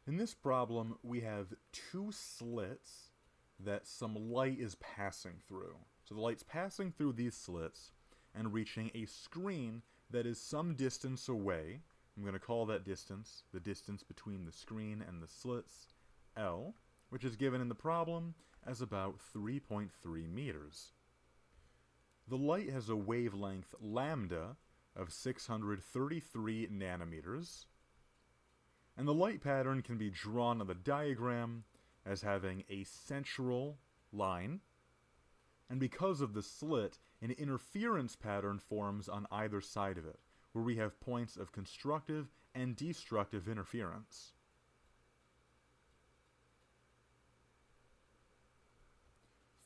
In this problem, we have two slits that some light is passing through. So the light's passing through these slits and reaching a screen that is some distance away. I'm going to call that distance the distance between the screen and the slits, L, which is given in the problem as about 3.3 meters. The light has a wavelength lambda of 633 nanometers, and the light pattern can be drawn on the diagram as having a central line, and because of the slit, an interference pattern forms on either side of it, where we have points of constructive and destructive interference.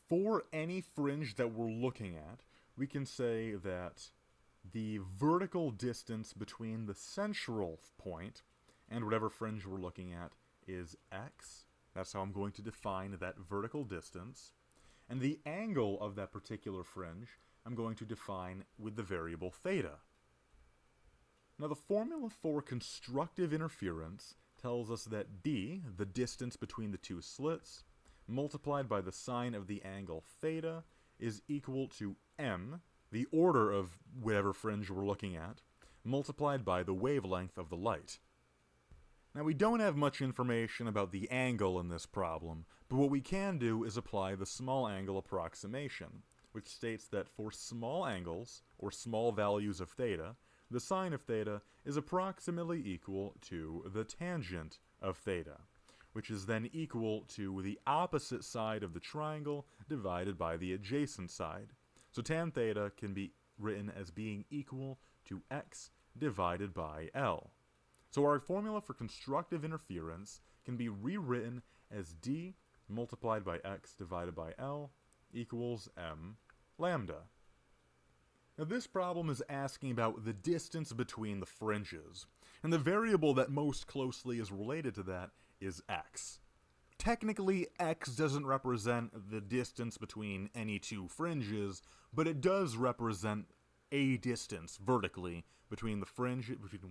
For any fringe that we're looking at, we can say that the vertical distance between the central point and whatever fringe we're looking at is x. That's how I'm going to define that vertical distance. And the angle of that particular fringe I'm going to define with the variable theta. Now the formula for constructive interference tells us that d, the distance between the two slits, multiplied by the sine of the angle theta, is equal to m, the order of whatever fringe we're looking at, multiplied by the wavelength of the light. Now we don't have much information about the angle in this problem, but what we can do is apply the small angle approximation, which states that for small angles, or small values of theta, the sine of theta is approximately equal to the tangent of theta, which is then equal to the opposite side of the triangle divided by the adjacent side. So tan theta can be written as being equal to x divided by L. So our formula for constructive interference can be rewritten as d multiplied by x divided by L equals m lambda. Now this problem is asking about the distance between the fringes, and the variable that most closely is related to that is x. Technically, x doesn't represent the distance between any two fringes, but it does represent a distance vertically between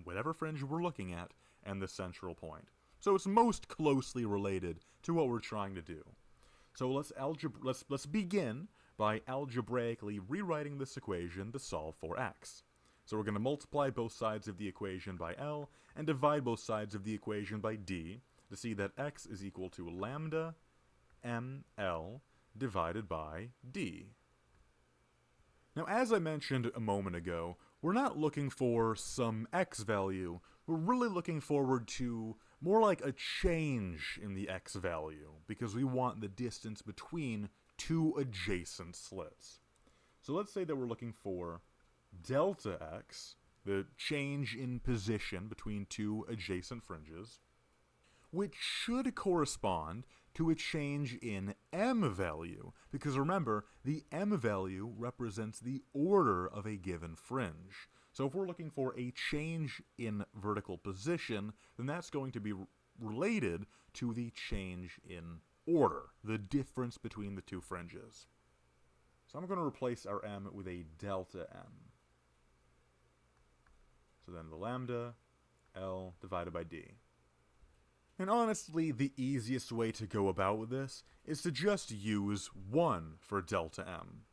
whatever fringe we're looking at and the central point. So it's most closely related to what we're trying to do. So let's begin by algebraically rewriting this equation to solve for x. So we're going to multiply both sides of the equation by L and divide both sides of the equation by d to see that x is equal to lambda ml divided by d. Now, as I mentioned a moment ago, we're not looking for some x value. We're really looking forward to more like a change in the x value, because we want the distance between two adjacent slits. So let's say that we're looking for delta x, the change in position between two adjacent fringes, which should correspond to a change in m value, because remember, the m value represents the order of a given fringe. So if we're looking for a change in vertical position, then that's going to be related to the change in order, the difference between the two fringes. So I'm going to replace our m with a delta m. So then the lambda L divided by d. And honestly, the easiest way to go about this is to just use 1 for delta m,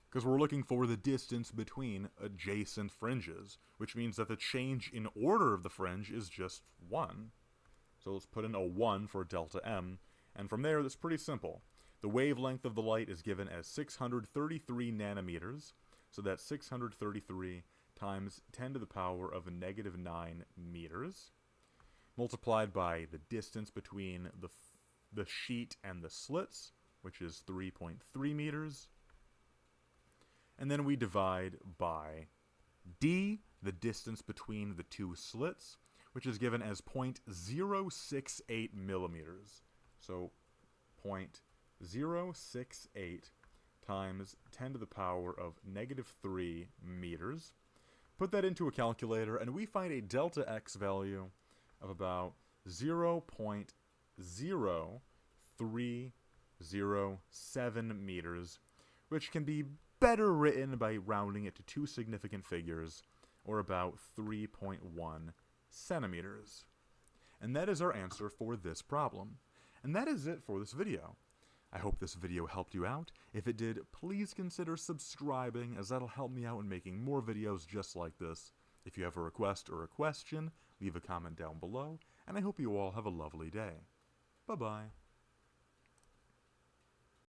because we're looking for the distance between adjacent fringes, which means that the change in order of the fringe is just 1. So let's put in a 1 for delta m, and from there, that's pretty simple. The wavelength of the light is given as 633 nanometers, so that's 633 times 10 to the power of negative 9 meters, multiplied by the distance between the sheet and the slits, which is 3.3 meters. And then we divide by d, the distance between the two slits, which is given as 0.068 millimeters. So 0.068 times 10 to the power of negative 3 meters. Put that into a calculator, and we find a delta x value of about 0.0307 meters, which can be better written by rounding it to two significant figures, or about 3.1 centimeters. And that is our answer for this problem. And that is it for this video. I hope this video helped you out. If it did, please consider subscribing, as that'll help me out in making more videos just like this. If you have a request or a question, leave a comment down below, and I hope you all have a lovely day. Bye-bye.